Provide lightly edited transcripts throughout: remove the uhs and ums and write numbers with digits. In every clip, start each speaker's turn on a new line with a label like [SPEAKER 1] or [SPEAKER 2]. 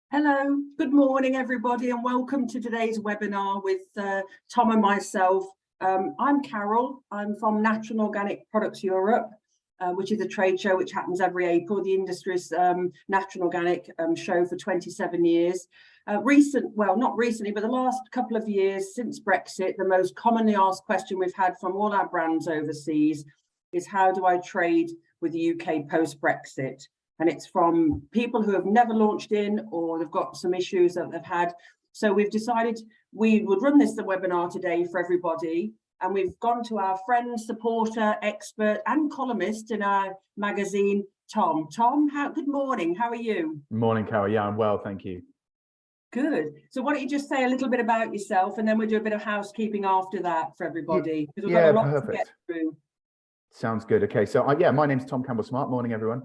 [SPEAKER 1] Hello, good morning everybody and welcome to today's webinar with Tom and myself. I'm Carol, I'm from Natural and Organic Products Europe, which is a trade show which happens every April, the industry's natural and organic show for 27 years. Not recently, but the last couple of years since Brexit, the most commonly asked question we've had from all our brands overseas is how do I trade with the UK post-Brexit? And it's from people who have never launched in or they've got some issues that they've had. So we've decided we would run the webinar today for everybody. And we've gone to our friend, supporter, expert and columnist in our magazine, Tom. Tom, good morning. How are you?
[SPEAKER 2] Morning, Carol. Yeah, I'm well, thank you.
[SPEAKER 1] Good. So why don't you just say a little bit about yourself and then we'll do a bit of housekeeping after that for everybody. Because we've got a lot to get through.
[SPEAKER 2] Sounds good. Okay, so yeah, my name's Tom Campbell-Smart. Morning, everyone.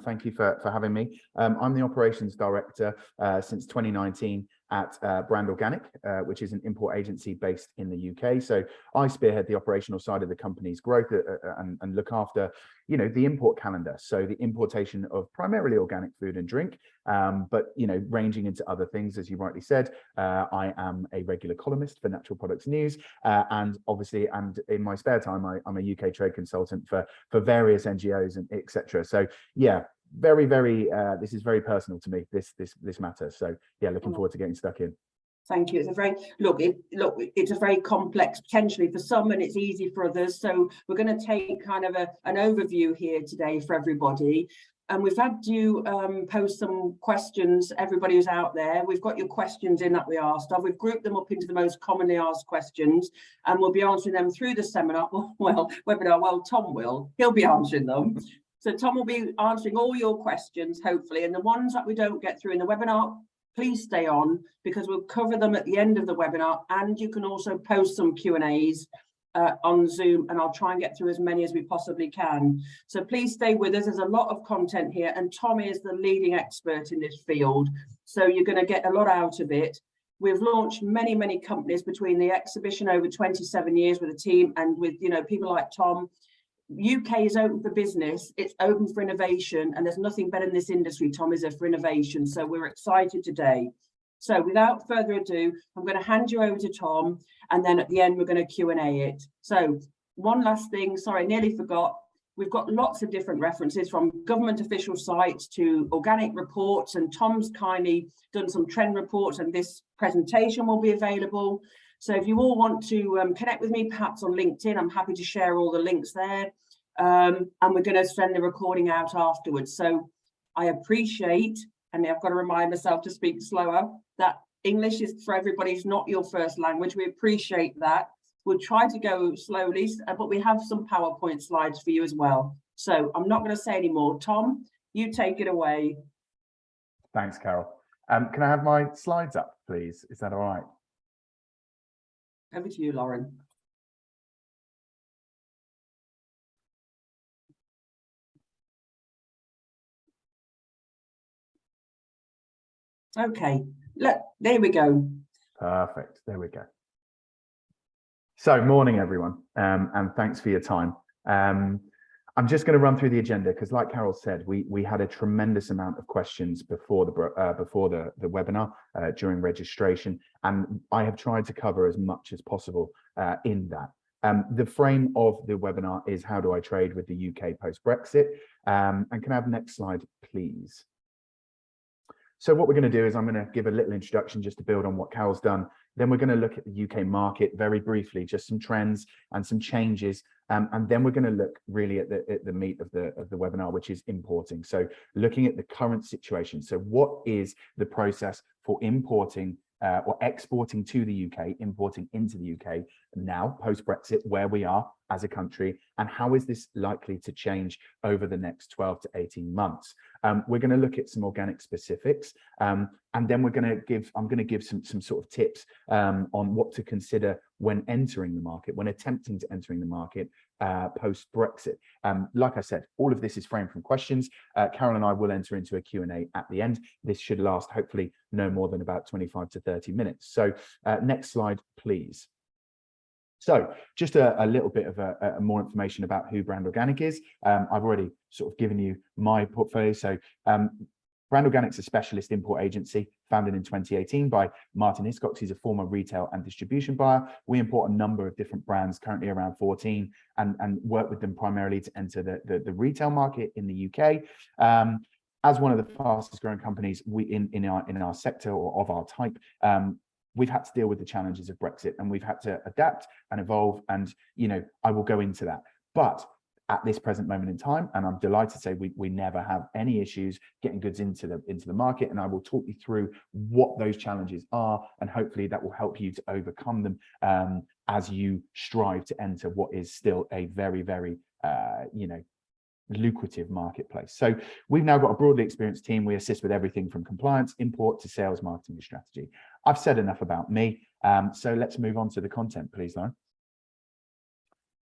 [SPEAKER 2] Thank you for having me. I'm the operations director since 2019 at Brand Organic, which is an import agency based in the UK. So I spearhead the operational side of the company's growth and look after, the import calendar. So the importation of primarily organic food and drink, but ranging into other things, as you rightly said. I am a regular columnist for Natural Products News, and obviously, and in my spare time, I'm a UK trade consultant for various NGOs and etc. So yeah. Very, this is very personal to me, this matter. So yeah, looking forward to getting stuck in.
[SPEAKER 1] Thank you. It's a very it's a very complex potentially for some and it's easy for others. So we're going to take kind of an overview here today for everybody. And we've had you post some questions, everybody who's out there. We've got your questions in that we asked of. We've grouped them up into the most commonly asked questions and we'll be answering them through the seminar. Webinar. Well, Tom will. He'll be answering them. So Tom will be answering all your questions, hopefully, and the ones that we don't get through in the webinar, please stay on because we'll cover them at the end of the webinar. And you can also post some Q&As on Zoom and I'll try and get through as many as we possibly can. So please stay with us. There's a lot of content here and Tom is the leading expert in this field. So you're going to get a lot out of it. We've launched many companies between the exhibition over 27 years with a team and with, people like Tom. UK is open for business, it's open for innovation, and there's nothing better in this industry, Tom, is there for innovation. So we're excited today. So without further ado, I'm going to hand you over to Tom, and then at the end, we're going to Q&A it. So one last thing, sorry, I nearly forgot. We've got lots of different references from government official sites to organic reports, and Tom's kindly done some trend reports, and this presentation will be available. So if you all want to connect with me, perhaps on LinkedIn, I'm happy to share all the links there. And we're going to send the recording out afterwards. So I appreciate, and I've got to remind myself to speak slower, that English is for everybody's not your first language. We appreciate that. We'll try to go slowly, but we have some PowerPoint slides for you as well. So I'm not going to say any more. Tom, you take it away.
[SPEAKER 2] Thanks, Carol. Can I have my slides up, please? Is that all right?
[SPEAKER 1] Over to you, Lauren. Okay, look, there we go.
[SPEAKER 2] Perfect, there we go. So morning, everyone, and thanks for your time. I'm just going to run through the agenda because, like Carol said, we had a tremendous amount of questions before the webinar during registration, and I have tried to cover as much as possible in that. The frame of the webinar is how do I trade with the UK post-Brexit? And can I have the next slide, please? So what we're going to do is I'm going to give a little introduction just to build on what Carol's done. Then we're going to look at the UK market very briefly, just some trends and some changes. And then we're going to look really at the meat of the webinar, which is importing. So looking at the current situation. So what is the process for importing or exporting to the UK, importing into the UK now post-Brexit, where we are as a country, and how is this likely to change over the next 12 to 18 months? We're going to look at some organic specifics, and then I'm going to give some sort of tips on what to consider when entering the market, when attempting to entering the market post-Brexit. Like I said, all of this is framed from questions. Carol and I will enter into a Q&A at the end. This should last hopefully no more than about 25 to 30 minutes. So next slide, please. So just a little bit of more information about who Brand Organic is. I've already sort of given you my portfolio. So Brand Organic's a specialist import agency founded in 2018 by Martin Hiscox. He's a former retail and distribution buyer. We import a number of different brands, currently around 14, and work with them primarily to enter the retail market in the UK. As one of the fastest growing companies in our sector or of our type, we've had to deal with the challenges of Brexit, and we've had to adapt and evolve. And I will go into that. But at this present moment in time, and I'm delighted to say we never have any issues getting goods into the market, and I will talk you through what those challenges are, and hopefully that will help you to overcome them as you strive to enter what is still a very, very lucrative marketplace. So we've now got a broadly experienced team. We assist with everything from compliance, import to sales, marketing, and strategy. I've said enough about me, so let's move on to the content, please, Lauren.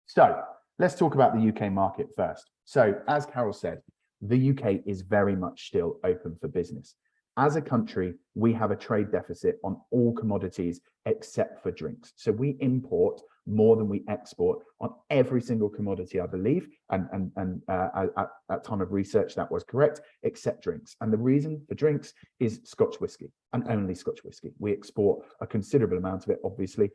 [SPEAKER 2] So let's talk about the UK market first. So as Carol said, the UK is very much still open for business. As a country, we have a trade deficit on all commodities except for drinks. So we import more than we export on every single commodity, I believe, and at time of research that was correct, except drinks. And the reason for drinks is Scotch whisky, and only Scotch whisky. We export a considerable amount of it, obviously.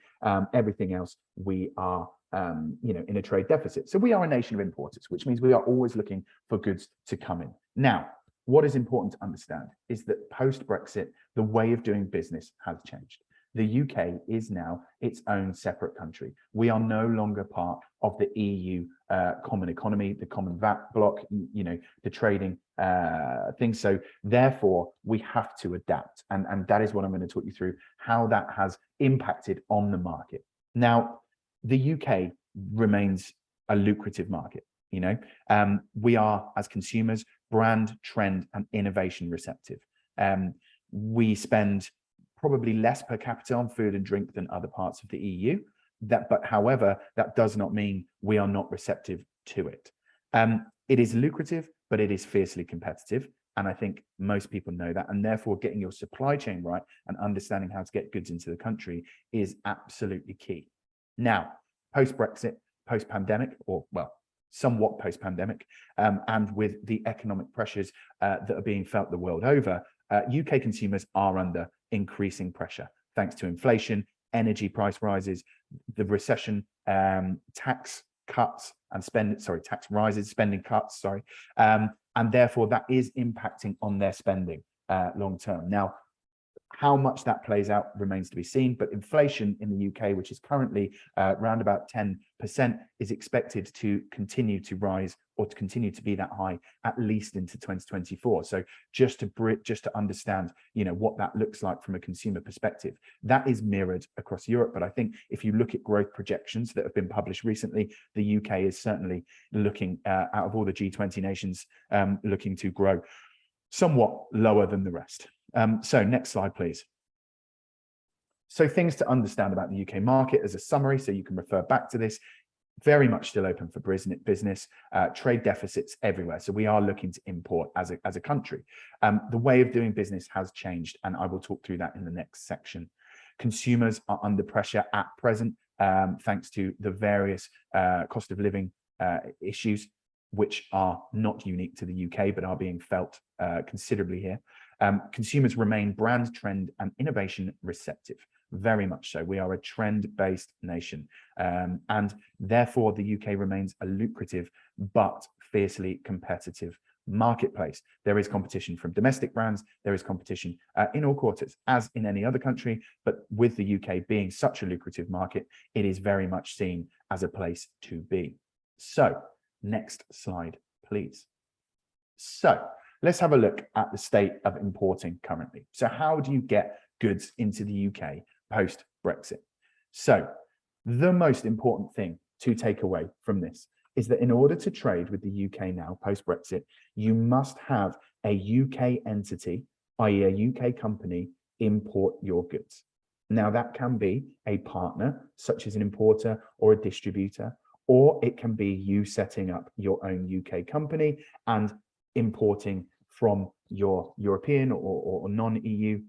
[SPEAKER 2] Everything else we are in a trade deficit. So we are a nation of importers, which means we are always looking for goods to come in. Now, what is important to understand is that post-Brexit, the way of doing business has changed. The UK is now its own separate country. We are no longer part of the EU common economy, the common VAT block, the trading things. So therefore, we have to adapt. And that is what I'm going to talk you through, how that has impacted on the market. Now, the UK remains a lucrative market. We are, as consumers, brand, trend, and innovation receptive. We spend probably less per capita on food and drink than other parts of the EU. However, that does not mean we are not receptive to it. It is lucrative, but it is fiercely competitive. And I think most people know that. And therefore, getting your supply chain right and understanding how to get goods into the country is absolutely key. Now, post-Brexit, post-pandemic, or well, somewhat post-pandemic, and with the economic pressures that are being felt the world over, UK consumers are under increasing pressure thanks to inflation, energy price rises, the recession, tax cuts and tax rises, spending cuts, and therefore that is impacting on their spending long term. Now, how much that plays out remains to be seen, but inflation in the UK, which is currently around about 10%, is expected to continue to rise or to continue to be that high at least into 2024. So just to understand, what that looks like from a consumer perspective, that is mirrored across Europe. But I think if you look at growth projections that have been published recently, the UK is certainly looking out of all the G20 nations, looking to grow somewhat lower than the rest. So next slide, please. So things to understand about the UK market as a summary, so you can refer back to this. Very much still open for business, trade deficits everywhere. So we are looking to import as a country. The way of doing business has changed, and I will talk through that in the next section. Consumers are under pressure at present, thanks to the various cost of living issues, which are not unique to the UK, but are being felt considerably here. Consumers remain brand, trend, and innovation receptive, very much so. We are a trend-based nation, and therefore the UK remains a lucrative but fiercely competitive marketplace. There is competition from domestic brands, there is competition in all quarters, as in any other country, but with the UK being such a lucrative market, it is very much seen as a place to be. So, next slide, please. So, let's have a look at the state of importing currently. So how do you get goods into the UK post-Brexit? So the most important thing to take away from this is that in order to trade with the UK now post-Brexit, you must have a UK entity, i.e. a UK company, import your goods. Now that can be a partner, such as an importer or a distributor, or it can be you setting up your own UK company and importing from your European or non-EU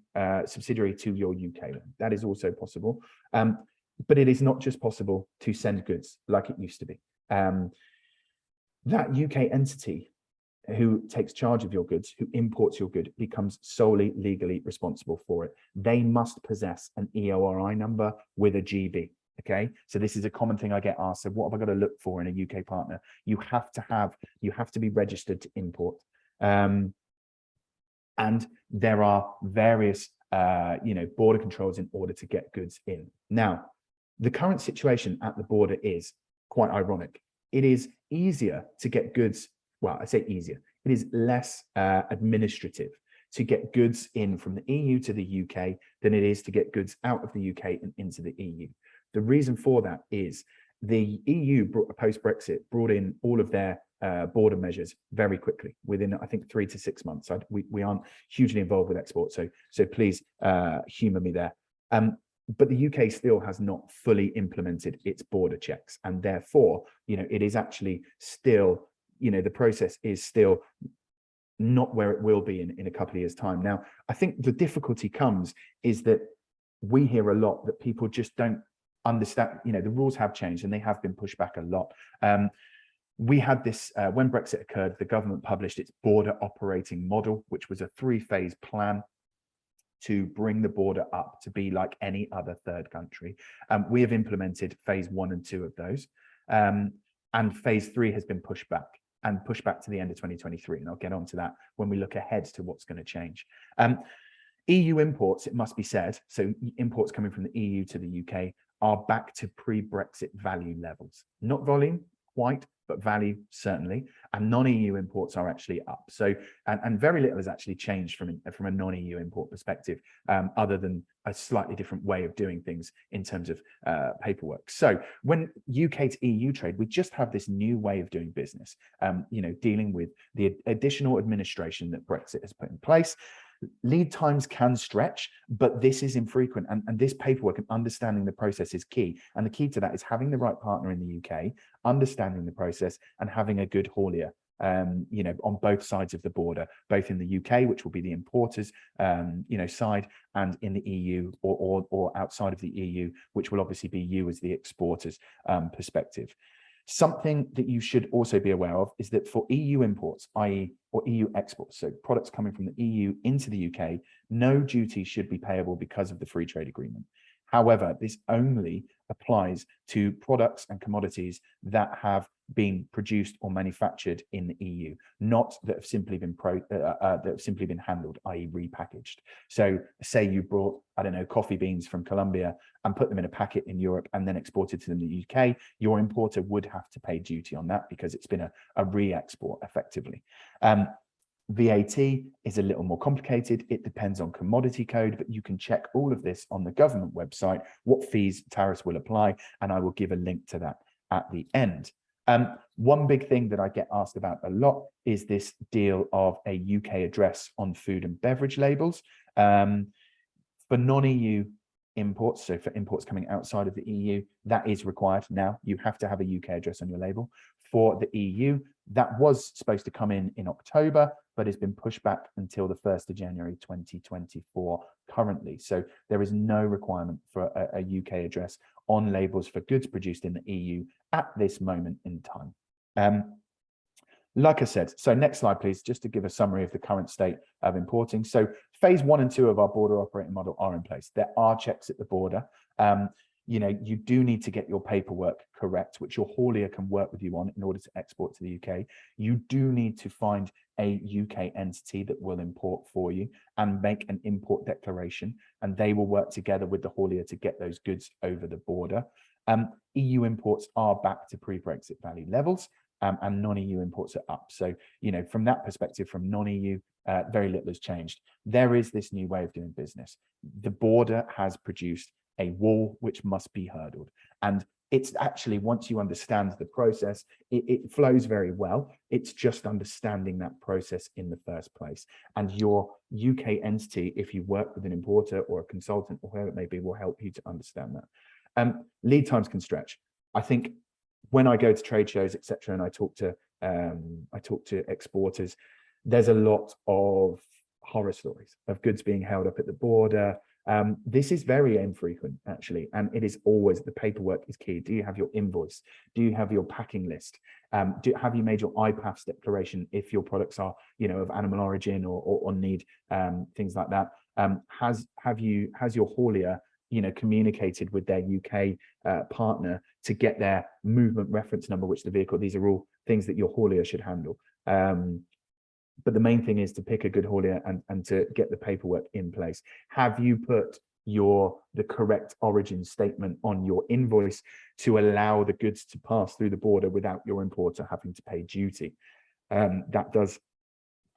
[SPEAKER 2] subsidiary to your UK one. That is also possible. But it is not just possible to send goods like it used to be. That UK entity who takes charge of your goods, who imports your good, becomes solely legally responsible for it. They must possess an EORI number with a GB. Okay, so this is a common thing I get asked. So what have I got to look for in a UK partner? You have to be registered to import. And there are various border controls in order to get goods in. Now, the current situation at the border is quite ironic. It is easier to get goods. Well, I say easier. It is less administrative to get goods in from the EU to the UK than it is to get goods out of the UK and into the EU. The reason for that is the EU, post-Brexit, brought in all of their border measures very quickly, within, I think, 3 to 6 months. We aren't hugely involved with export, so please humour me there. But the UK still has not fully implemented its border checks, and therefore, it is actually still, the process is still not where it will be in a couple of years' time. Now, I think the difficulty comes is that we hear a lot that people just don't understand. The rules have changed and they have been pushed back a lot. We had this, when Brexit occurred, the government published its border operating model, which was a 3-phase plan to bring the border up to be like any other third country. We have implemented phase 1 and 2 of those. And phase 3 has been pushed back to the end of 2023. And I'll get onto that when we look ahead to what's going to change. EU imports, it must be said, so imports coming from the EU to the UK are back to pre-Brexit value levels. Not volume, quite, but value certainly, and non-EU imports are actually up. So, and very little has actually changed from a non-EU import perspective, other than a slightly different way of doing things in terms of paperwork. So when UK to EU trade, we just have this new way of doing business, dealing with the additional administration that Brexit has put in place. Lead times can stretch, but this is infrequent, and this paperwork and understanding the process is key. And the key to that is having the right partner in the UK, understanding the process, and having a good haulier, on both sides of the border, both in the UK, which will be the importers, side, and in the EU or outside of the EU, which will obviously be you as the exporters perspective. Something that you should also be aware of is that for EU imports, i.e. or EU exports, so products coming from the EU into the UK, no duty should be payable because of the free trade agreement. However, this only applies to products and commodities that have been produced or manufactured in the EU, not that have simply been handled, i.e. repackaged. So say you brought, I don't know, coffee beans from Colombia and put them in a packet in Europe and then exported to the UK, your importer would have to pay duty on that because it's been a re-export effectively. VAT is a little more complicated. It depends on commodity code, but you can check all of this on the government website, what fees, tariffs will apply, and I will give a link to that at the end. One big thing that I get asked about a lot is this deal of a UK address on food and beverage labels. For non-EU imports, so for imports coming outside of the EU, that is required now. You have to have a UK address on your label. For the EU, that was supposed to come in October, but has been pushed back until the 1st of January 2024 currently. So there is no requirement for a UK address on labels for goods produced in the EU at this moment in time. Like I said, so next slide, please, just to give a summary of the current state of importing. So phase 1 and 2 of our border operating model are in place. There are checks at the border. You do need to get your paperwork correct, which your haulier can work with you on in order to export to the UK. You do need to find a UK entity that will import for you and make an import declaration, and they will work together with the haulier to get those goods over the border. EU imports are back to pre-Brexit value levels, and non-EU imports are up. So, from that perspective, from non-EU, very little has changed. There is this new way of doing business. The border has produced a wall which must be hurdled. And it's actually, once you understand the process, it flows very well. It's just understanding that process in the first place. And your UK entity, if you work with an importer or a consultant or whoever it may be, will help you to understand that. Lead times can stretch. I think when I go to trade shows, etc., and I talk to exporters, there's a lot of horror stories of goods being held up at the border, This is very infrequent, actually, and it is always, the paperwork is key. Do you have your invoice? Do you have your packing list? Have you made your IPAFS declaration if your products are, you know, of animal origin or need things like that? Has your haulier, you know, communicated with their UK partner to get their movement reference number, which the vehicle, these are all things that your haulier should handle. But the main thing is to pick a good haulier and to get the paperwork in place. Have you put the correct origin statement on your invoice to allow the goods to pass through the border without your importer having to pay duty? That does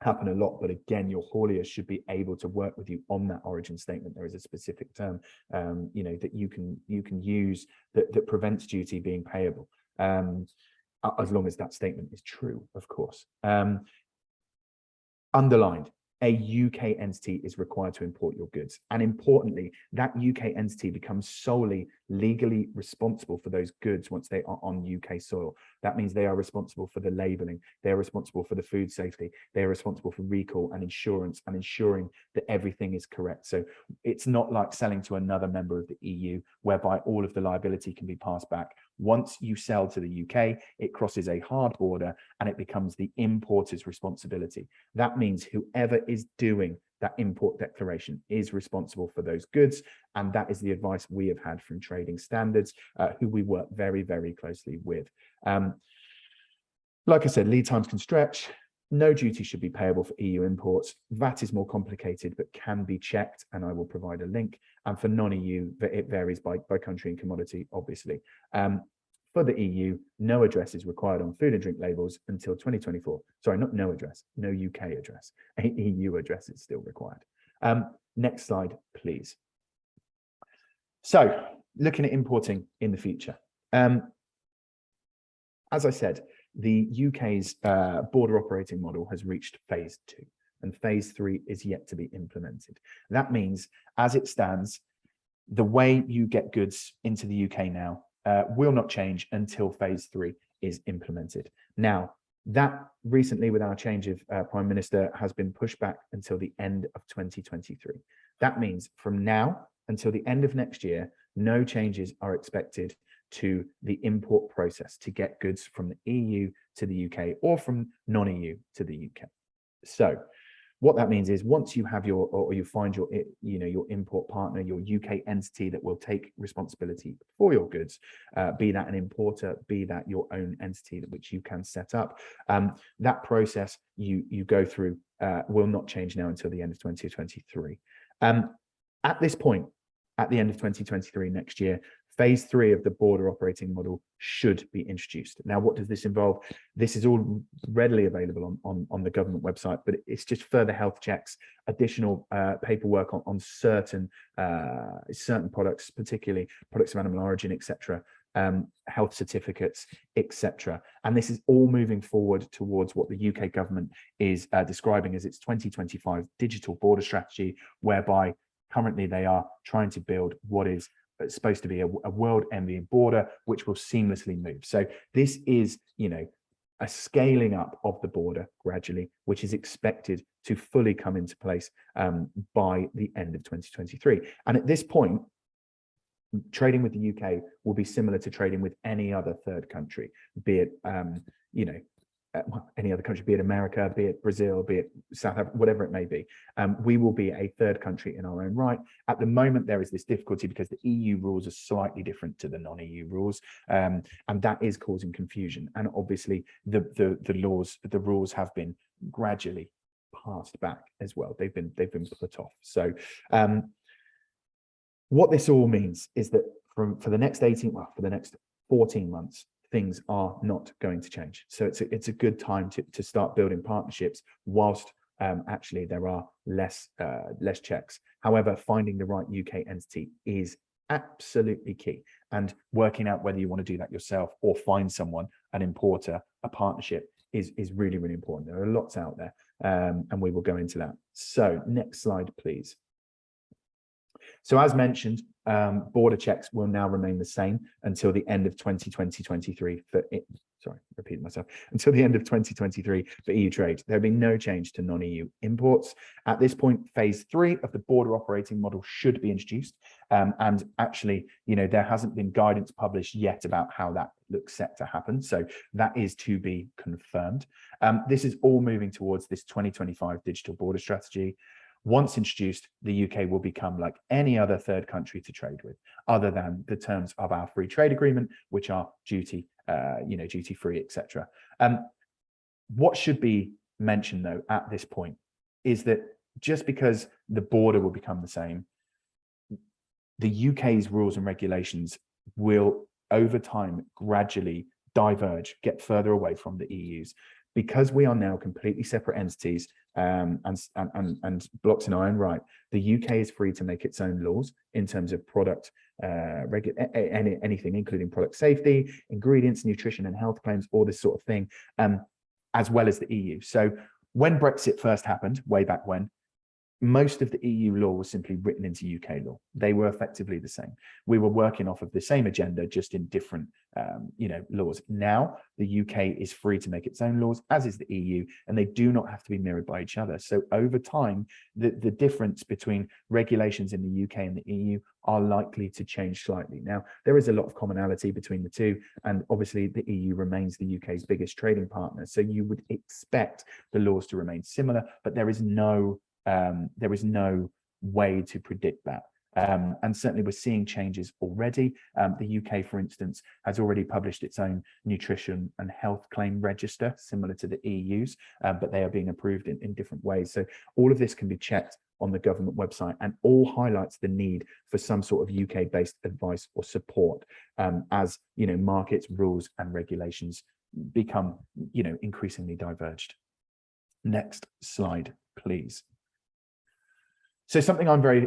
[SPEAKER 2] happen a lot, but again, your haulier should be able to work with you on that origin statement. There is a specific term, you know, that you can use that prevents duty being payable, as long as that statement is true, of course. Underlined, a UK entity is required to import your goods. And importantly, that UK entity becomes solely legally responsible for those goods once they are on UK soil. That means they are responsible for the labeling, they're responsible for the food safety, they're responsible for recall and insurance and ensuring that everything is correct. So it's not like selling to another member of the EU, whereby all of the liability can be passed back. Once you sell to the UK, it crosses a hard border and it becomes the importer's responsibility. That means whoever is doing that import declaration is responsible for those goods. And that is the advice we have had from Trading Standards, who we work very, very closely with. Like I said, lead times can stretch. No duty should be payable for EU imports. VAT is more complicated, but can be checked, and I will provide a link. And for non-EU, it varies by country and commodity, obviously. For the EU, no address is required on food and drink labels until 2024. Sorry, not no address, no UK address. A EU address is still required. Next slide, please. So, looking at importing in the future. As I said, the UK's border operating model has reached phase 2, and phase 3 is yet to be implemented. That means, as it stands, the way you get goods into the UK now will not change until phase 3 is implemented. Now, that recently, with our change of Prime Minister, has been pushed back until the end of 2023. That means from now until the end of next year, no changes are expected to the import process to get goods from the EU to the UK or from non-EU to the UK. So what that means is once you have you find your import partner, your UK entity that will take responsibility for your goods, be that an importer, be that your own entity which you can set up, that process you go through will not change now until the end of 2023. At this point, at the end of 2023 next year, phase 3 of the border operating model should be introduced. Now, what does this involve? This is all readily available on the government website, but it's just further health checks, additional paperwork on certain products, particularly products of animal origin, etc., health certificates, etc. And this is all moving forward towards what the UK government is describing as its 2025 digital border strategy, whereby currently they are trying to build what is supposed to be a world envying border, which will seamlessly move. So this is, a scaling up of the border gradually, which is expected to fully come into place by the end of 2023. And at this point, trading with the UK will be similar to trading with any other third country, be it, any other country, be it America, be it Brazil, be it South Africa, whatever it may be. We will be a third country in our own right. At the moment, there is this difficulty because the EU rules are slightly different to the non-EU rules, and that is causing confusion. And obviously, the rules have been gradually passed back as well. They've been put off. So, what this all means is that for the next 14 months. Things are not going to change. So it's a good time to start building partnerships whilst actually there are less checks. However, finding the right UK entity is absolutely key, and working out whether you want to do that yourself or find someone, an importer, a partnership is really, really important. There are lots out there, and we will go into that. So next slide, please. So as mentioned, border checks will now remain the same until the end of 2023 for it. Sorry, repeating myself, until the end of 2023 for EU trade. There'll be no change to non-EU imports. At this point, phase 3 of the border operating model should be introduced. And actually, there hasn't been guidance published yet about how that looks set to happen. So that is to be confirmed. This is all moving towards this 2025 digital border strategy. Once introduced, the UK will become like any other third country to trade with, other than the terms of our free trade agreement, which are duty free, etc. What should be mentioned though at this point is that just because the border will become the same, the UK's rules and regulations will over time gradually diverge, get further away from the EU's. Because we are now completely separate entities and blocks in our own right, the UK is free to make its own laws in terms of product, anything, including product safety, ingredients, nutrition and health claims, all this sort of thing, as well as the EU. So when Brexit first happened, way back when, most of the EU law was simply written into UK law. They were effectively the same. We were working off of the same agenda, just in different, laws. Now, the UK is free to make its own laws, as is the EU, and they do not have to be mirrored by each other. So over time, the difference between regulations in the UK and the EU are likely to change slightly. Now, there is a lot of commonality between the two, and obviously the EU remains the UK's biggest trading partner. So you would expect the laws to remain similar, but there is no way to predict that. And certainly we're seeing changes already. The UK, for instance, has already published its own nutrition and health claim register, similar to the EU's, but they are being approved in different ways. So all of this can be checked on the government website, and all highlights the need for some sort of UK-based advice or support as markets, rules and regulations become increasingly diverged. Next slide, please. So something I'm very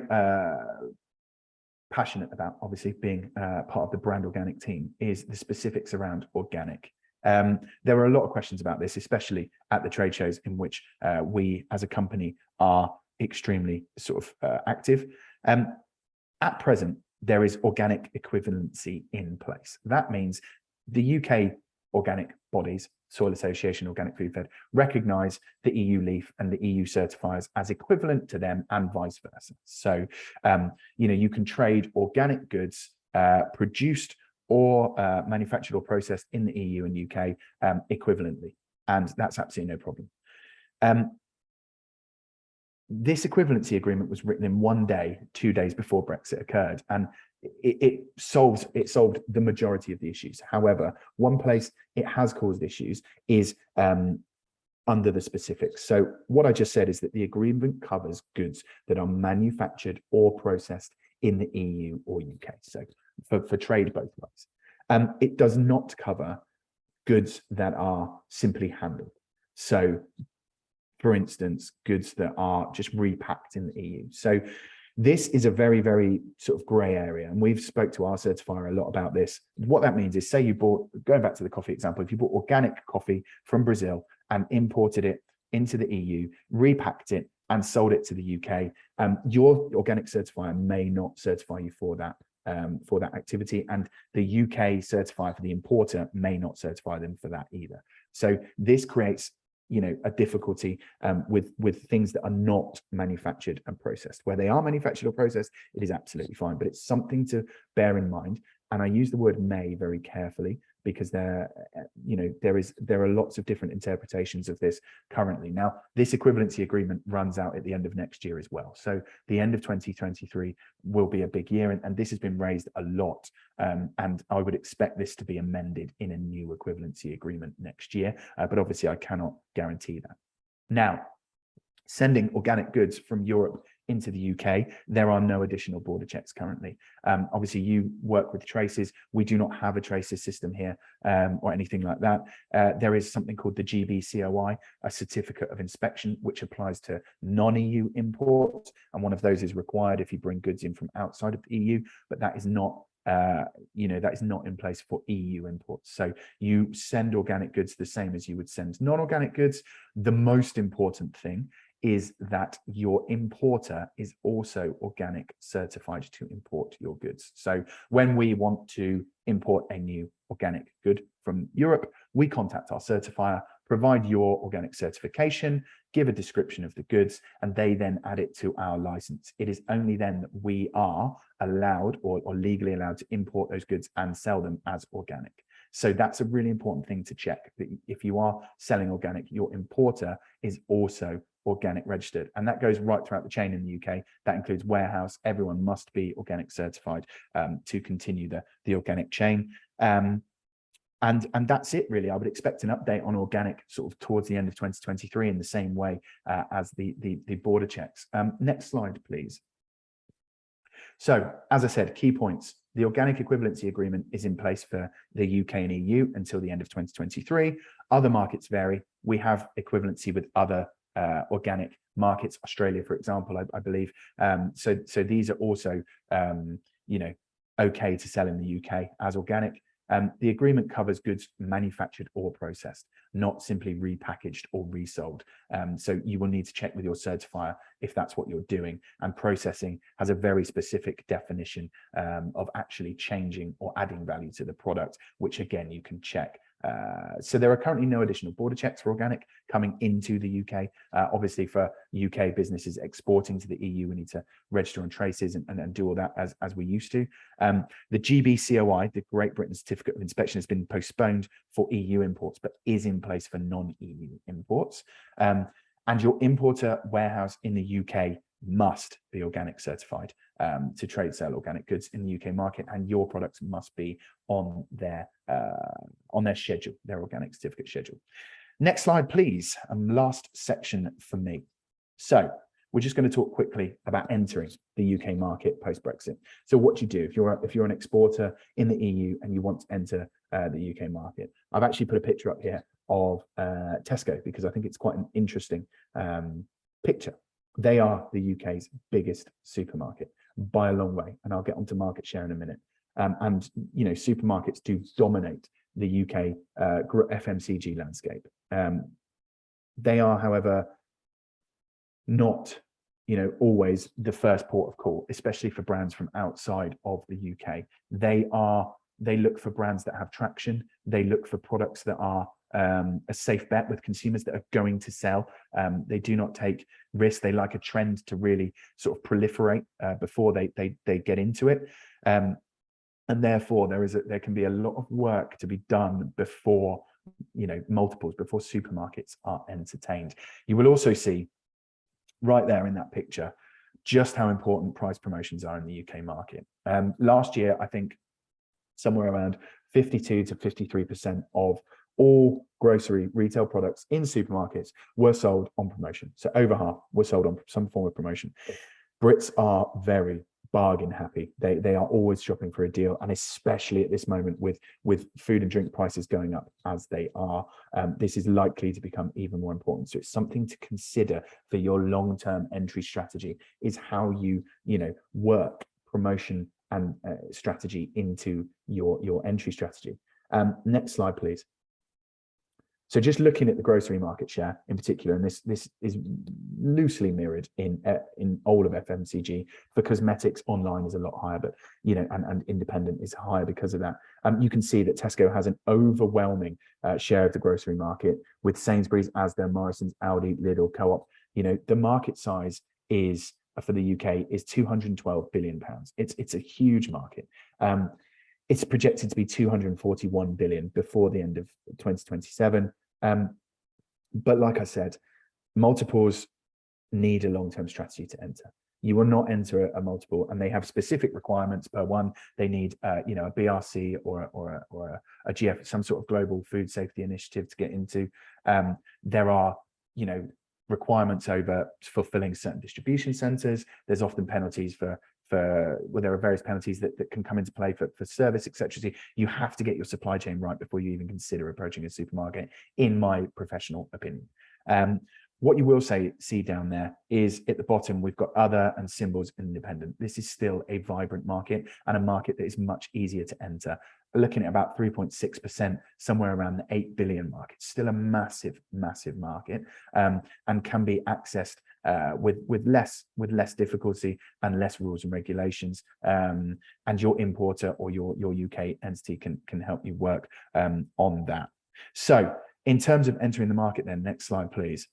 [SPEAKER 2] passionate about, obviously being part of the Brand Organic team, is the specifics around organic. There are a lot of questions about this, especially at the trade shows in which we as a company are extremely sort of active. At present, there is organic equivalency in place. That means the UK organic bodies, Soil Association, Organic Food Fed, recognise the EU leaf and the EU certifiers as equivalent to them, and vice versa. So, you can trade organic goods produced or manufactured or processed in the EU and UK equivalently, and that's absolutely no problem. This equivalency agreement was written in 1 day, 2 days before Brexit occurred, and it solved the majority of the issues. However, one place it has caused issues is under the specifics. So what I just said is that the agreement covers goods that are manufactured or processed in the EU or UK, so for trade both ways. It does not cover goods that are simply handled. So for instance, goods that are just repacked in the EU. So this is a very, very sort of grey area, and we've spoke to our certifier a lot about this. What that means is, say you bought, going back to the coffee example, if you bought organic coffee from Brazil and imported it into the EU, repacked it and sold it to the UK, your organic certifier may not certify you for that activity, and the UK certifier for the importer may not certify them for that either. So this creates a difficulty with things that are not manufactured and processed. Where they are manufactured or processed, it is absolutely fine, but it's something to bear in mind. And I use the word may very carefully, because there are lots of different interpretations of this currently. Now, this equivalency agreement runs out at the end of next year as well. So the end of 2023 will be a big year, and this has been raised a lot. And I would expect this to be amended in a new equivalency agreement next year, but obviously I cannot guarantee that. Now, sending organic goods from Europe into the UK, there are no additional border checks currently. Obviously, you work with traces. We do not have a traces system here or anything like that. There is something called the GBCOI, a certificate of inspection, which applies to non-EU imports, and one of those is required if you bring goods in from outside of the EU, but that is not that is not in place for EU imports. So you send organic goods the same as you would send non-organic goods. The most important thing is that your importer is also organic certified to import your goods. So when we want to import a new organic good from Europe, we contact our certifier, provide your organic certification, give a description of the goods, and they then add it to our license. It is only then that we are allowed or legally allowed to import those goods and sell them as organic. So that's a really important thing to check, that if you are selling organic, your importer is also organic registered. And that goes right throughout the chain in the UK. That includes warehouse. Everyone must be organic certified to continue the organic chain. And that's it really. I would expect an update on organic sort of towards the end of 2023 in the same way as the border checks. Next slide, please. So as I said, key points. The organic equivalency agreement is in place for the UK and EU until the end of 2023. Other markets vary. We have equivalency with other organic markets, Australia, for example, I believe. So these are also, okay to sell in the UK as organic. The agreement covers goods manufactured or processed, not simply repackaged or resold. So you will need to check with your certifier if that's what you're doing. And processing has a very specific definition of actually changing or adding value to the product, which again, you can check. So there are currently no additional border checks for organic coming into the UK. Obviously, for UK businesses exporting to the EU, we need to register on traces and do all that as we used to. The GBCOI, the Great Britain Certificate of Inspection, has been postponed for EU imports, but is in place for non-EU imports. And your importer warehouse in the UK must be organic certified to trade sell organic goods in the UK market, and your products must be on their schedule, their organic certificate schedule. Next slide, please. Last section for me. So we're just going to talk quickly about entering the UK market post-Brexit. So what do you do if you're an exporter in the EU and you want to enter the UK market? I've actually put a picture up here of Tesco because I think it's quite an interesting picture. They are the UK's biggest supermarket by a long way, and I'll get onto market share in a minute. And supermarkets do dominate the UK FMCG landscape. They are, however, not always the first port of call, especially for brands from outside of the UK. They look for brands that have traction. They look for products that are a safe bet with consumers that are going to sell. They do not take risks. They like a trend to really sort of proliferate before they get into it. And therefore there can be a lot of work to be done before before supermarkets are entertained. You will also see right there in that picture just how important price promotions are in the UK market. Last year, I think somewhere around 52 to 53% of all grocery retail products in supermarkets were sold on promotion. So over half were sold on some form of promotion. Brits are very bargain happy. They are always shopping for a deal, and especially at this moment with food and drink prices going up as they are, this is likely to become even more important. So it's something to consider for your long-term entry strategy, is how you work promotion and strategy into your entry strategy. Next slide, please. So just looking at the grocery market share in particular, and this is loosely mirrored in all of FMCG. For cosmetics, online is a lot higher, but and independent is higher because of that. You can see that Tesco has an overwhelming share of the grocery market, with Sainsbury's, Asda, Morrison's, Aldi, Lidl, Co-op. The market size is for the UK is £212 billion. It's a huge market. It's projected to be 241 billion before the end of 2027. But like I said, multiples need a long-term strategy to enter. You will not enter a multiple, and they have specific requirements per one. They need a BRC or a GF, some sort of global food safety initiative to get into. There are requirements over fulfilling certain distribution centers. There's often penalties there are various penalties that can come into play for service, etc. So you have to get your supply chain right before you even consider approaching a supermarket, in my professional opinion. What you will see down there is at the bottom, we've got other and symbols independent. This is still a vibrant market, and a market that is much easier to enter. Looking at about 3.6%, somewhere around the 8 billion mark. It's still a massive, massive market, and can be accessed with less difficulty and less rules and regulations, and your importer or your UK entity can help you work on that. So in terms of entering the market, then next slide, please.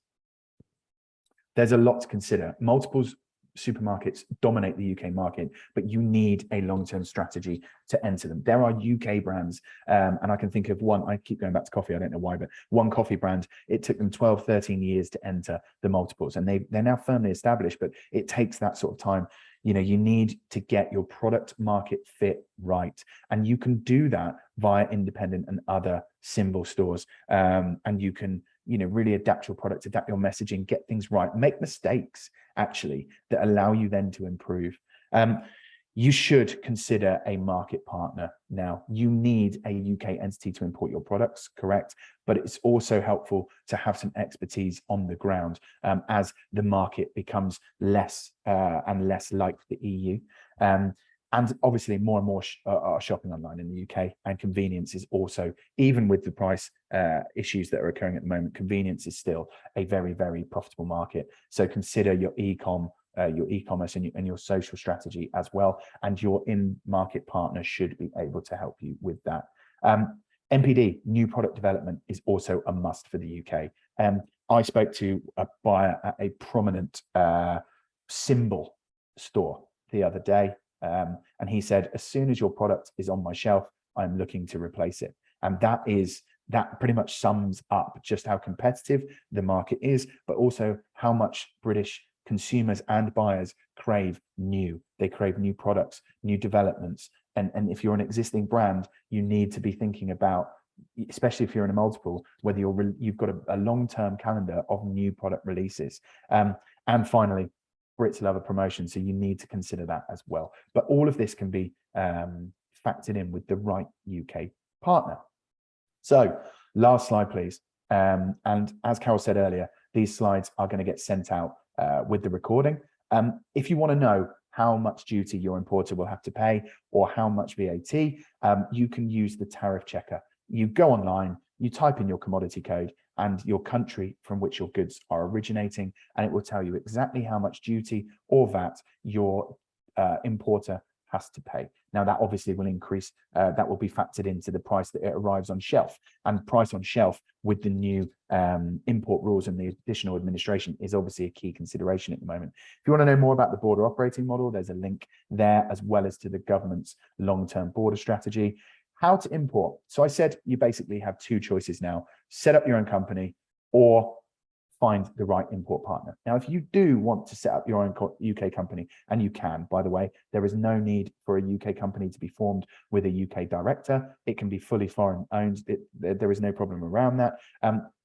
[SPEAKER 2] There's a lot to consider. Multiples supermarkets dominate the UK market, but you need a long-term strategy to enter them. There are UK brands, and I can think of one, I keep going back to coffee, I don't know why, but one coffee brand, it took them 12, 13 years to enter the multiples, and they're now firmly established, but it takes that sort of time. You know, you need to get your product market fit right, and you can do that via independent and other symbol stores, and you can, you know, really adapt your product, adapt your messaging, get things right, make mistakes actually that allow you then to improve. You should consider a market partner. Now, you need a UK entity to import your products, correct? But it's also helpful to have some expertise on the ground as the market becomes less and less like the EU. And obviously more and more are shopping online in the UK, and convenience is also, even with the price issues that are occurring at the moment, convenience is still a very, very profitable market. So consider your e-commerce and your social strategy as well, and your in-market partner should be able to help you with that. NPD, new product development, is also a must for the UK. I spoke to a buyer at a prominent symbol store the other day, and he said, as soon as your product is on my shelf, I'm looking to replace it. And that pretty much sums up just how competitive the market is, but also how much British consumers and buyers crave new. They crave new products, new developments. And if you're an existing brand, you need to be thinking about, especially if you're in a multiple, whether you've got a long-term calendar of new product releases. And finally, Brits love a promotion, so you need to consider that as well. But all of this can be factored in with the right UK partner. So last slide, please. And as Carol said earlier, these slides are going to get sent out with the recording. If you want to know how much duty your importer will have to pay or how much VAT, you can use the tariff checker. You go online, you type in your commodity code and your country from which your goods are originating, and it will tell you exactly how much duty or VAT your importer has to pay. Now that obviously will increase, that will be factored into the price that it arrives on shelf, and price on shelf with the new import rules and the additional administration is obviously a key consideration at the moment. If you want to know more about the border operating model, there's a link there, as well as to the government's long-term border strategy. How to import. So I said you basically have two choices now: set up your own company or find the right import partner. Now, if you do want to set up your own UK company, and you can, by the way, there is no need for a UK company to be formed with a UK director. It can be fully foreign owned. There is no problem around that.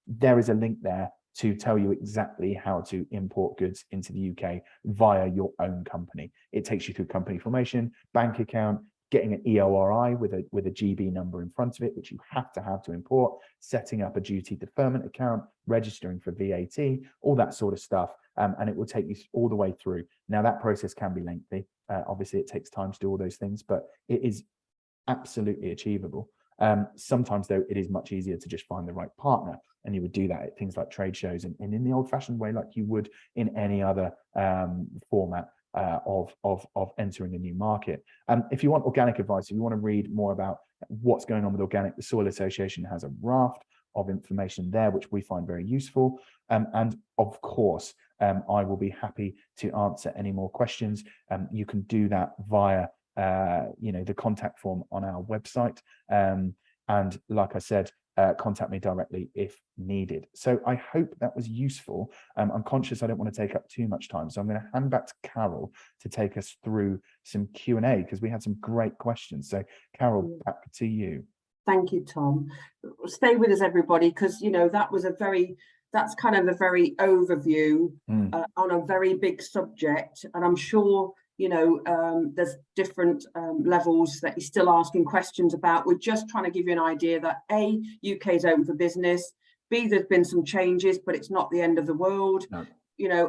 [SPEAKER 2] There is a link there to tell you exactly how to import goods into the UK via your own company. It takes you through company formation, bank account, getting an EORI with a GB number in front of it, which you have to import, setting up a duty deferment account, registering for VAT, all that sort of stuff, and it will take you all the way through. Now that process can be lengthy. Obviously, it takes time to do all those things, but it is absolutely achievable. Sometimes, though, it is much easier to just find the right partner, and you would do that at things like trade shows and in the old-fashioned way, like you would in any other format of entering a new market. If you want organic advice, if you want to read more about what's going on with organic, the Soil Association has a raft of information there, which we find very useful. And of course, I will be happy to answer any more questions. You can do that via the contact form on our website. And like I said, contact me directly if needed. So I hope that was useful. I'm conscious I don't want to take up too much time, so I'm going to hand back to Carol to take us through some Q&A, because we had some great questions. So Carol, back to you.
[SPEAKER 1] Thank you, Tom. Stay with us, everybody, because that's kind of a very overview on a very big subject, and I'm sure there's different levels that you're still asking questions about. We're just trying to give you an idea that A, UK is open for business, B, there's been some changes, but it's not the end of the world. No.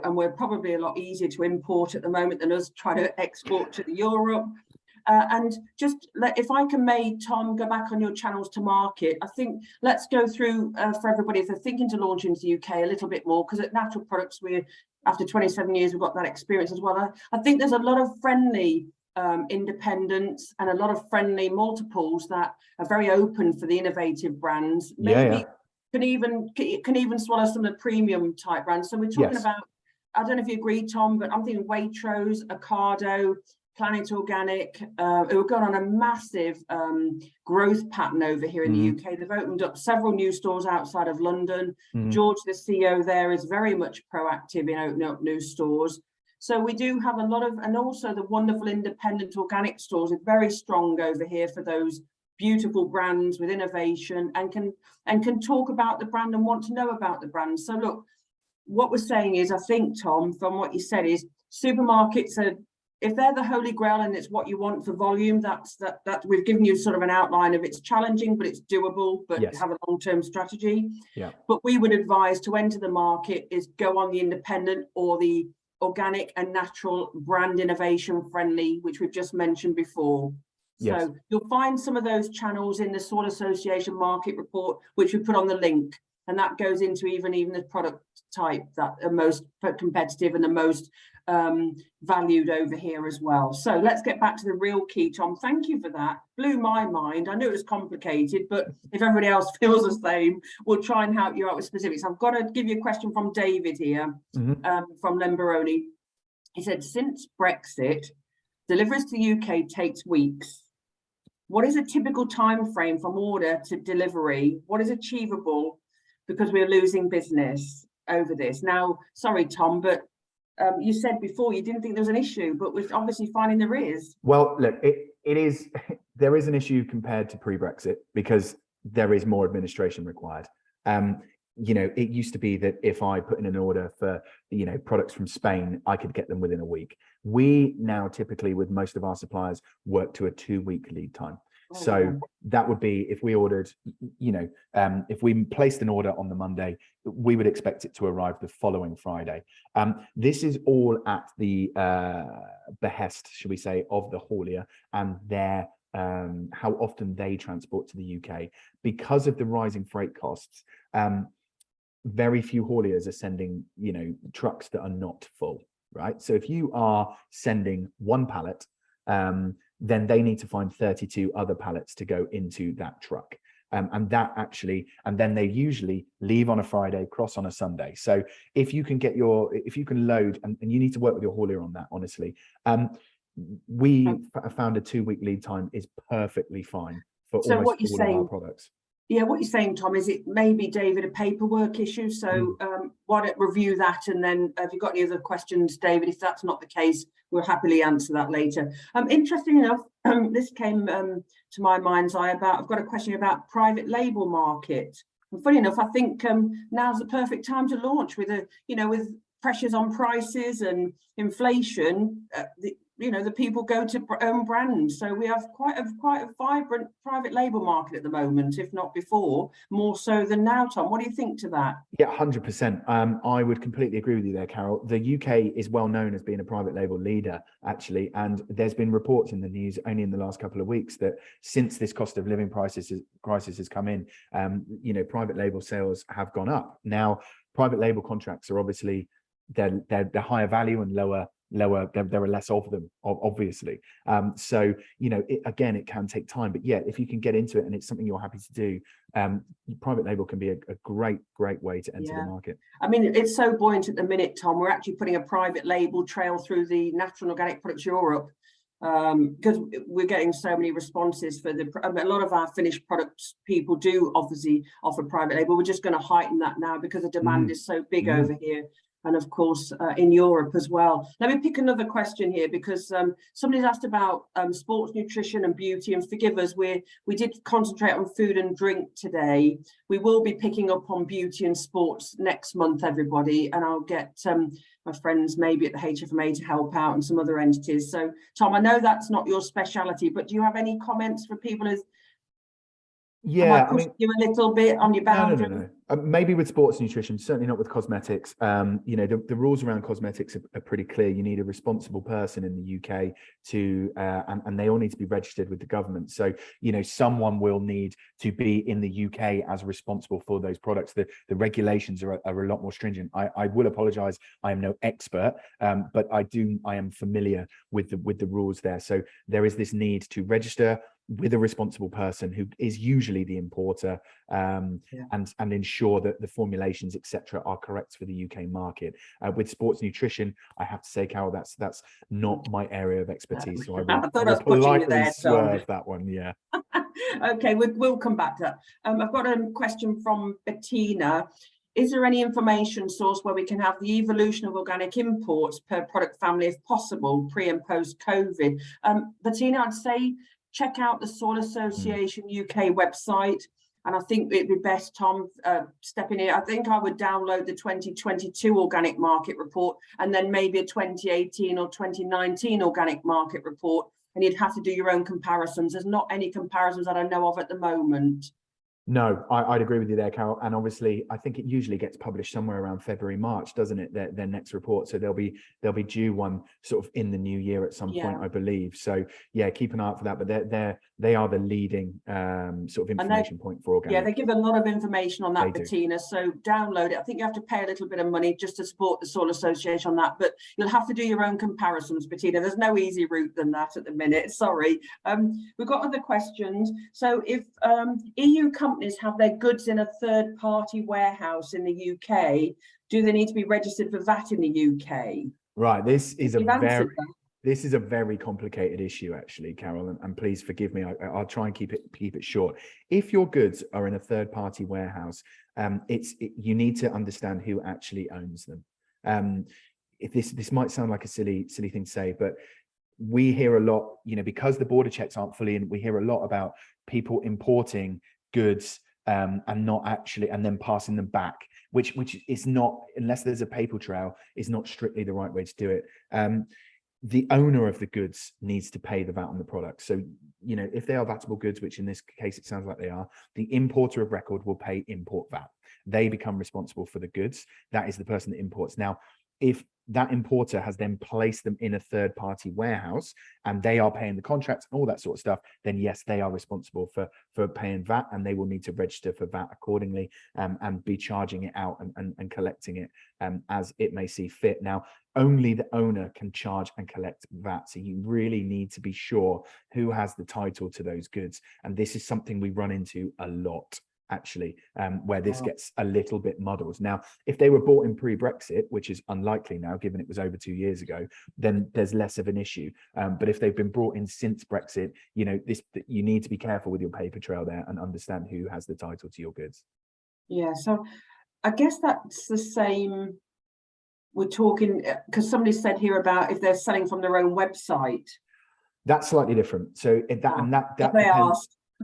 [SPEAKER 1] And we're probably a lot easier to import at the moment than us trying to export to Europe. And just if I can Tom, go back on your channels to market. I think let's go through for everybody, if they're thinking to launch into the UK, a little bit more, because at Natural Products, we're after 27 years, we've got that experience as well. I think there's a lot of friendly independents and a lot of friendly multiples that are very open for the innovative brands. Maybe can even swallow some of the premium type brands. So we're talking about, I don't know if you agree, Tom, but I'm thinking Waitrose, Ocado, Planet Organic, who are going on a massive growth pattern over here in the UK. They've opened up several new stores outside of London. George, the CEO there, is very much proactive in opening up new stores. So we do have a lot of, and also the wonderful independent organic stores are very strong over here for those beautiful brands with innovation, and can talk about the brand and want to know about the brand. So look, what we're saying is, I think, Tom, from what you said, is supermarkets are, if they're the holy grail and it's what you want for volume, that we've given you sort of an outline of, it's challenging, but it's doable, but have a long-term strategy. But we would advise to enter the market is go on the independent or the organic and natural brand innovation friendly, which we've just mentioned before. So you'll find some of those channels in the Sword Association market report, which we put on the link, and that goes into even the product type that are most competitive and the most valued over here as well. So let's get back to the real key, Tom. Thank you for that. Blew my mind. I knew it was complicated, but if everybody else feels the same, we'll try and help you out with specifics. I've got to give you a question from David here, from Lembaroni. He said, since Brexit, deliveries to the UK takes weeks. What is a typical time frame from order to delivery? What is achievable? Because we're losing business over this. Now, sorry, Tom, but you said before you didn't think there was an issue, but we're obviously finding there is.
[SPEAKER 2] Well, look, there is an issue compared to pre-Brexit because there is more administration required. It used to be that if I put in an order for, products from Spain, I could get them within a week. We now typically, with most of our suppliers, work to a 2-week lead time. So that would be if we ordered, if we placed an order on the Monday, we would expect it to arrive the following Friday. This is all at the behest, should we say, of the haulier and their how often they transport to the UK. Because of the rising freight costs, very few hauliers are sending, trucks that are not full, right? So if you are sending one pallet, then they need to find 32 other pallets to go into that truck. And then they usually leave on a Friday, cross on a Sunday. So if you can load, and you need to work with your haulier on that, honestly. We found a 2-week lead time is perfectly fine for almost all of our products.
[SPEAKER 1] Yeah, what you're saying, Tom, is it maybe, David, a paperwork issue? So why don't review that, and then have you got any other questions, David? If that's not the case, we'll happily answer that later. Interesting enough, this came to my mind's eye about, I've got a question about private label market. And funny enough, I think now's the perfect time to launch with with pressures on prices and inflation. The people go to own brands. So we have quite a vibrant private label market at the moment, if not before, more so than now, Tom. What do you think to that?
[SPEAKER 2] Yeah, 100%. I would completely agree with you there, Carol. The UK is well known as being a private label leader, actually, and there's been reports in the news only in the last couple of weeks that since this cost of living crisis has come in, private label sales have gone up. Now, private label contracts are obviously they're higher value and lower, there are less of them, obviously. So it can take time, but yeah, if you can get into it and it's something you're happy to do, private label can be a great way to enter the market.
[SPEAKER 1] I mean, it's so buoyant at the minute, Tom. We're actually putting a private label trail through the Natural and Organic Products Europe, because we're getting so many responses for a lot of our finished products. People do obviously offer private label. We're just going to heighten that now because the demand is so big over here. And of course, in Europe as well. Let me pick another question here, because somebody's asked about sports nutrition and beauty. And forgive us, we did concentrate on food and drink today. We will be picking up on beauty and sports next month, everybody. And I'll get my friends maybe at the HFMA to help out and some other entities. So, Tom, I know that's not your speciality, but do you have any comments for people as Am I
[SPEAKER 2] Yeah, I
[SPEAKER 1] pushing
[SPEAKER 2] mean,
[SPEAKER 1] you a little bit on your boundary?
[SPEAKER 2] no. Maybe with sports nutrition, certainly not with cosmetics. You know, the rules around cosmetics are pretty clear. You need a responsible person in the UK to, and they all need to be registered with the government. So, you know, someone will need to be in the UK as responsible for those products. The regulations are a lot more stringent. I will apologise. I am no expert, but I am familiar with the rules there. So there is this need to register with a responsible person who is usually the importer, and ensure that the formulations, etc., are correct for the UK market. With sports nutrition, I have to say, Carol, that's not my area of expertise, so I will politely swerve that one. Yeah.
[SPEAKER 1] Okay, we'll come back to that. I've got a question from Bettina. Is there any information source where we can have the evolution of organic imports per product family, if possible, pre and post COVID? Bettina, I'd say check out the Soil Association UK website. And I think it'd be best, Tom, stepping in. I think I would download the 2022 organic market report and then maybe a 2018 or 2019 organic market report. And you'd have to do your own comparisons. There's not any comparisons that I know of at the moment.
[SPEAKER 2] No, I'd agree with you there, Carol. And obviously, I think it usually gets published somewhere around February, March, doesn't it? Their next report. So they'll be due one sort of in the new year at some point, I believe. So yeah, keep an eye out for that. But they are the leading sort of information point for organic.
[SPEAKER 1] Yeah, they give a lot of information on that, Bettina. So download it. I think you have to pay a little bit of money just to support the Soil Association on that, but you'll have to do your own comparisons, Bettina. There's no easy route than that at the minute. Sorry. We've got other questions. So if EU companies have their goods in a third-party warehouse in the UK, do they need to be registered for VAT in the UK?
[SPEAKER 2] Right. This is a very complicated issue, actually, Carol, and please forgive me. I'll try and keep it short. If your goods are in a third-party warehouse, you need to understand who actually owns them. If this might sound like a silly thing to say, but we hear a lot, you know, because the border checks aren't fully in, we hear a lot about people importing goods and not actually, and then passing them back, which is not, unless there's a paper trail, is not strictly the right way to do it. The owner of the goods needs to pay the VAT on the product. So, you know, if they are vatable goods, which in this case it sounds like they are, the importer of record will pay import VAT. They become responsible for the goods. That is the person that imports. Now, if that importer has then placed them in a third-party warehouse and they are paying the contracts and all that sort of stuff, then yes, they are responsible for paying VAT, and they will need to register for VAT accordingly, and be charging it out and collecting it as it may see fit. Now, only the owner can charge and collect VAT, so you really need to be sure who has the title to those goods, and this is something we run into a lot, actually, where this gets a little bit muddled. Now, if they were bought in pre-Brexit, which is unlikely now, given it was over 2 years ago, then there's less of an issue. But if they've been brought in since Brexit, you know, you need to be careful with your paper trail there and understand who has the title to your goods.
[SPEAKER 1] Yeah, so I guess that's the same. We're talking, because somebody said here about if they're selling from their own website.
[SPEAKER 2] That's slightly different. So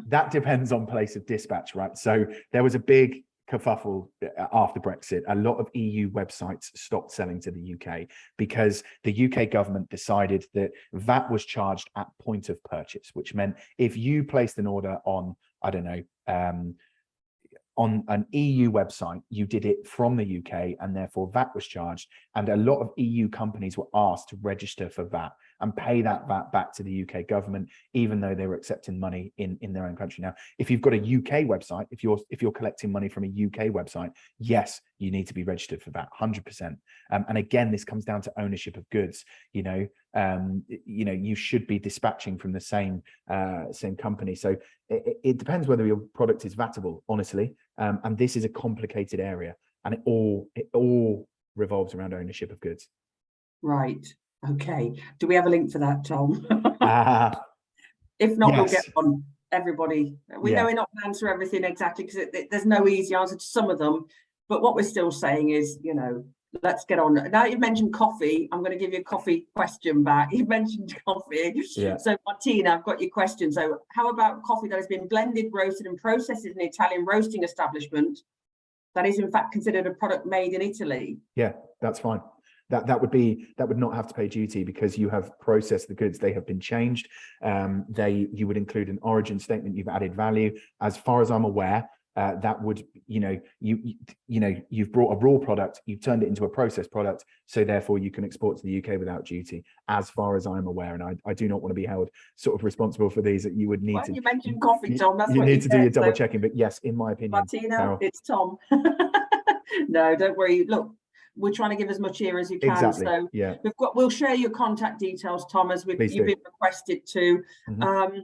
[SPEAKER 2] that depends on place of dispatch, right? So there was a big kerfuffle after Brexit. A lot of EU websites stopped selling to the UK because the UK government decided that VAT was charged at point of purchase, which meant if you placed an order on, I don't know, on an EU website, you did it from the UK and therefore VAT was charged. And a lot of EU companies were asked to register for VAT and pay that VAT back to the UK government, even though they were accepting money in their own country. Now, if you've got a UK website, if you're collecting money from a UK website, yes, you need to be registered for that 100%. And again, this comes down to ownership of goods. You know, you should be dispatching from the same company. So it depends whether your product is vatable, honestly. And this is a complicated area, and it all revolves around ownership of goods.
[SPEAKER 1] Right. Okay. Do we have a link for that, Tom? If not, yes. We'll get on. Everybody, we know we're not going to answer everything exactly because there's no easy answer to some of them. But what we're still saying is, you know, let's get on. Now you've mentioned coffee, I'm going to give you a coffee question back. You mentioned coffee. Yeah. So Martina, I've got your question. So how about coffee that has been blended, roasted and processed in an Italian roasting establishment that is in fact considered a product made in Italy?
[SPEAKER 2] Yeah, that's fine. That would not have to pay duty because you have processed the goods. They have been changed. You would include an origin statement. You've added value. As far as I'm aware, that would, you've brought a raw product, you've turned it into a processed product, so therefore you can export to the UK without duty, as far as I'm aware. And I do not want to be held sort of responsible for these. That you would need to.
[SPEAKER 1] You mentioned coffee, Tom. That's
[SPEAKER 2] you
[SPEAKER 1] what
[SPEAKER 2] need to do your double
[SPEAKER 1] so,
[SPEAKER 2] checking. But yes, in my opinion,
[SPEAKER 1] Martina,
[SPEAKER 2] Carol,
[SPEAKER 1] it's Tom. No, don't worry. Look, we're trying to give as much here as you can.
[SPEAKER 2] Exactly.
[SPEAKER 1] So
[SPEAKER 2] yeah,
[SPEAKER 1] we'll share your contact details, Tom, as you've been requested to.
[SPEAKER 2] Mm-hmm.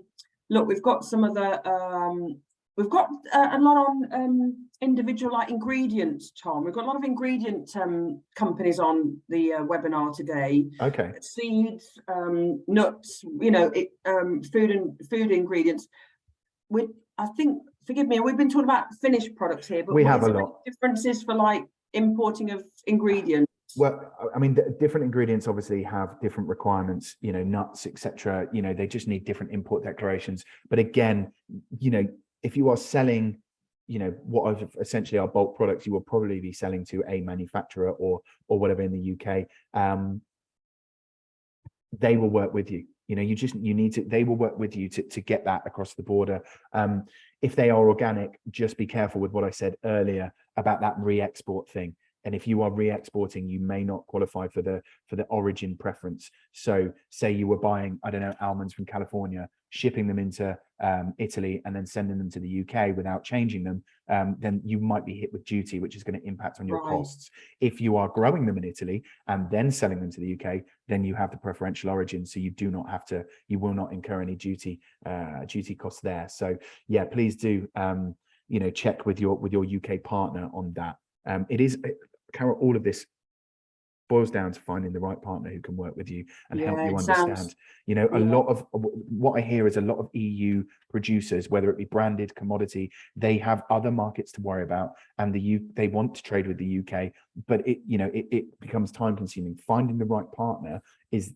[SPEAKER 1] Look, we've got some of the we've got a lot on individual like ingredients, Tom. We've got a lot of ingredient companies on the webinar today.
[SPEAKER 2] Okay.
[SPEAKER 1] Seeds, nuts, food ingredients. I think, forgive me, we've been talking about finished products here, but
[SPEAKER 2] we have a lot
[SPEAKER 1] differences for like importing of ingredients.
[SPEAKER 2] Well, I mean, different ingredients obviously have different requirements, nuts, etc. They just need different import declarations. But again, if you are selling, what are essentially our bulk products, you will probably be selling to a manufacturer or whatever in the UK. They will work with you. They will work with you to get that across the border. If they are organic, just be careful with what I said earlier about that re-export thing. And if you are re-exporting, you may not qualify for the origin preference. So say you were buying, I don't know, almonds from California, shipping them into Italy and then sending them to the UK without changing them, then you might be hit with duty, which is going to impact on your costs. If you are growing them in Italy and then selling them to the UK, then you have the preferential origin. So you will not incur any duty costs there. So yeah, please do, check with your UK partner on that. It is, Carol, all of this boils down to finding the right partner who can work with you and help you understand. A lot of what I hear is a lot of EU producers, whether it be branded commodity, they have other markets to worry about, and they want to trade with the UK, but it becomes time consuming. Finding the right partner is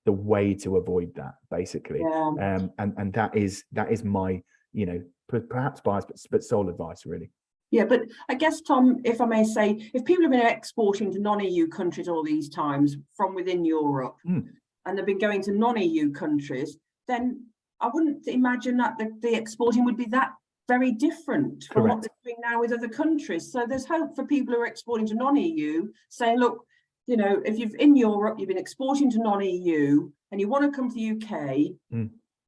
[SPEAKER 2] the way to avoid that, basically. And that is my perhaps biased but sole advice, really.
[SPEAKER 1] Yeah, but I guess, Tom, if I may say, if people have been exporting to non-EU countries all these times from within Europe, and they've been going to non-EU countries, then I wouldn't imagine that the exporting would be that very different from what they're doing now with other countries. So there's hope for people who are exporting to non-EU, saying, look, if you've in Europe, you've been exporting to non-EU and you want to come to the UK,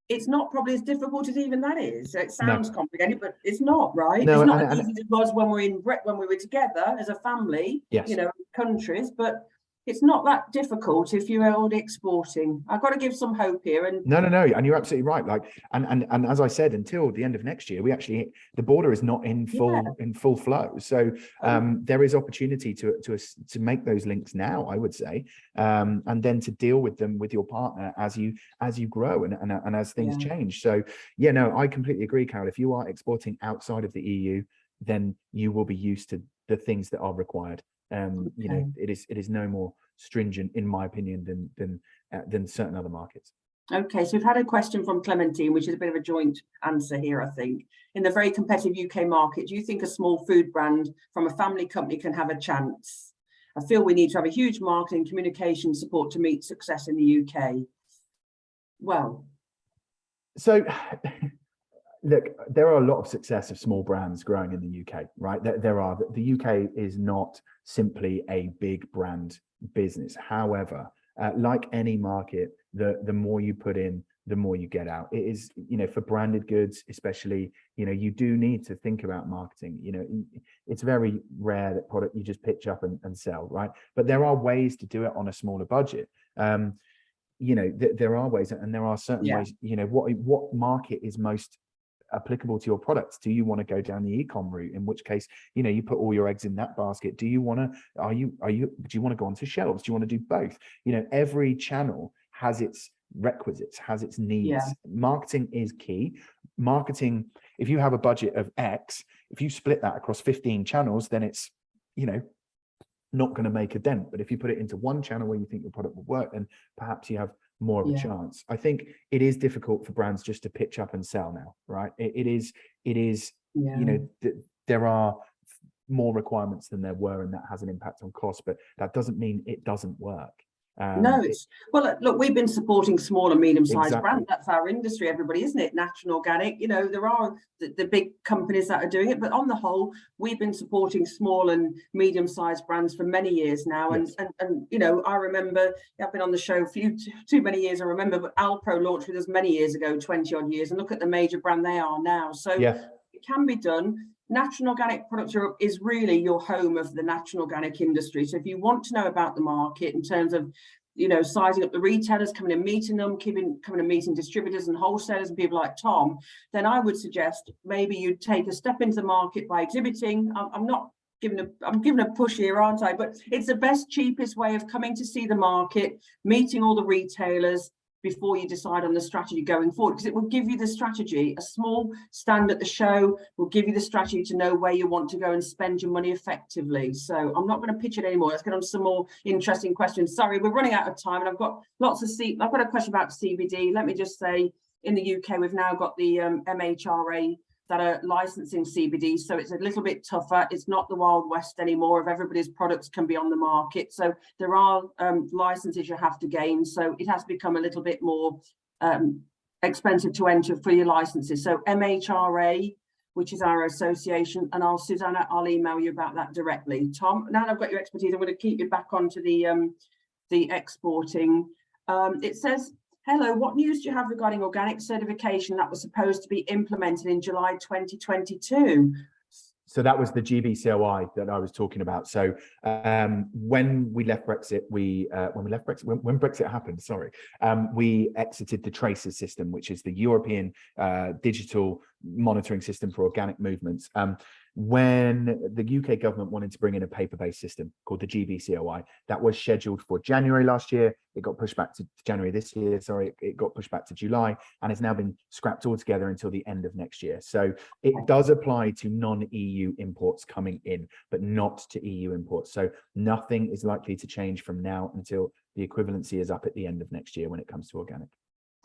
[SPEAKER 1] it's not probably as difficult as even that is. It sounds complicated, but it's not, right?
[SPEAKER 2] No,
[SPEAKER 1] it's not as easy as it was when we were together as a family,
[SPEAKER 2] yes.
[SPEAKER 1] Countries, but it's not that difficult if you're already exporting. I've got to give some hope here. And
[SPEAKER 2] no, and you're absolutely right. Like, and as I said, until the end of next year, the border is not in full flow. So there is opportunity to make those links now, I would say, and then to deal with them with your partner as you grow and as things change. So I completely agree, Carol. If you are exporting outside of the EU, then you will be used to the things that are required. It is no more stringent, in my opinion, than certain other markets.
[SPEAKER 1] Okay, so we've had a question from Clementine, which is a bit of a joint answer here, I think. In the very competitive UK market, do you think a small food brand from a family company can have a chance? I feel we need to have a huge marketing communication support to meet success in the UK. Well,
[SPEAKER 2] so look, there are a lot of success of small brands growing in the UK, right? There are. The UK is not simply a big brand business. However, like any market, the more you put in, the more you get out. It is, for branded goods, especially, you do need to think about marketing. It's very rare that product you just pitch up and sell, right? But there are ways to do it on a smaller budget. There are ways, and there are certain ways. What market is most applicable to your products? Do you want to go down the e-com route, in which case you put all your eggs in that basket? Do you want to do you want to go onto shelves? Do you want to do both? Every channel has its requisites, has its needs. Marketing is key. Marketing, if you have a budget of X, if you split that across 15 channels, then it's not going to make a dent. But if you put it into one channel where you think your product will work, then perhaps you have more of a chance. I think it is difficult for brands just to pitch up and sell now, right? It is there are more requirements than there were, and that has an impact on cost, but that doesn't mean it doesn't work.
[SPEAKER 1] No, it's well, look, we've been supporting small and medium-sized
[SPEAKER 2] Exactly.
[SPEAKER 1] brands. That's our industry, everybody, isn't it? Natural, organic, you know, there are the big companies that are doing it, but on the whole, we've been supporting small and medium-sized brands for many years now.
[SPEAKER 2] Yes.
[SPEAKER 1] And you know, I remember, I've been on the show too many years, I remember, but Alpro launched with us many years ago, 20 odd years, and look at the major brand they are now. So
[SPEAKER 2] yeah,
[SPEAKER 1] it can be done. Natural Organic Products Europe is really your home of the natural organic industry. So if you want to know about the market in terms of, you know, sizing up the retailers, coming and meeting them, coming and meeting distributors and wholesalers and people like Tom, then I would suggest maybe you'd take a step into the market by exhibiting. I'm giving a push here, aren't I? But it's the best, cheapest way of coming to see the market, meeting all the retailers before you decide on the strategy going forward, because it will give you the strategy. A small stand at the show will give you the strategy to know where you want to go and spend your money effectively. So I'm not going to pitch it anymore. Let's get on to some more interesting questions. Sorry, we're running out of time, and I've got I've got a question about CBD. Let me just say, in the UK, we've now got the MHRA that are licensing CBD, so it's a little bit tougher. It's not the Wild West anymore of everybody's products can be on the market. So there are licenses you have to gain, so it has become a little bit more expensive to enter for your licenses. So MHRA, which is our association, and Susanna, I'll email you about that directly. Tom, now that I've got your expertise, I'm going to keep you back onto the exporting. It says, hello, what news do you have regarding organic certification that was supposed to be implemented in July 2022?
[SPEAKER 2] So that was the GBCOI that I was talking about. So when we left Brexit, when Brexit happened, sorry, we exited the Traces system, which is the European digital monitoring system for organic movements. When the UK government wanted to bring in a paper-based system called the GBCOI, that was scheduled for January last year. It got pushed back to January this year. Sorry, it got pushed back to July, and it's now been scrapped altogether until the end of next year. So it does apply to non-EU imports coming in, but not to EU imports. So nothing is likely to change from now until the equivalency is up at the end of next year when it comes to organic.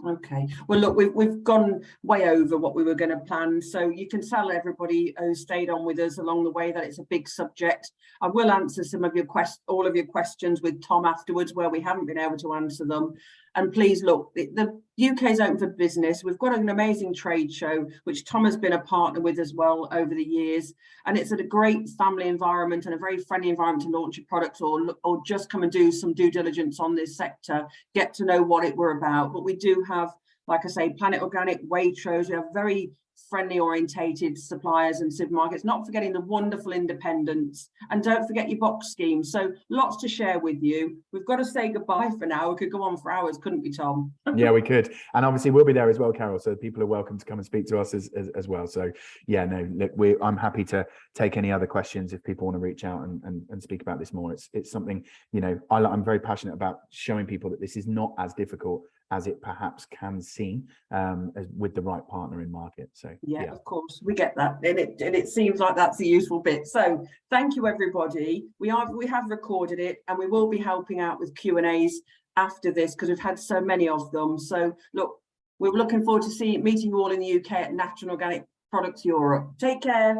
[SPEAKER 1] Okay, well, look, we've gone way over what we were going to plan, so you can tell everybody who stayed on with us along the way that it's a big subject. I will answer some of your all of your questions with Tom afterwards where we haven't been able to answer them. And please look, the UK is open for business. We've got an amazing trade show, which Tom has been a partner with as well over the years. And it's a great family environment and a very friendly environment to launch your products or just come and do some due diligence on this sector, get to know what we're about. But we do have, like I say, Planet Organic, Waitrose. We have very friendly orientated suppliers and supermarkets, not forgetting the wonderful independents, and don't forget your box scheme. So lots to share with you. We've got to say goodbye for now. We could go on for hours, couldn't we, Tom?
[SPEAKER 2] Yeah, we could. And obviously we'll be there as well, Carol, so people are welcome to come and speak to us as well. So yeah, no, look, I'm happy to take any other questions if people want to reach out and speak about this more. It's something, you know, I'm very passionate about showing people that this is not as difficult as it perhaps can seem, as with the right partner in market. So
[SPEAKER 1] yeah, of course, we get that, and it seems like that's the useful bit. So thank you, everybody. We have recorded it, and we will be helping out with Q&As after this because we've had so many of them. So look, we're looking forward to meeting you all in the UK at Natural Organic Products Europe. Take care.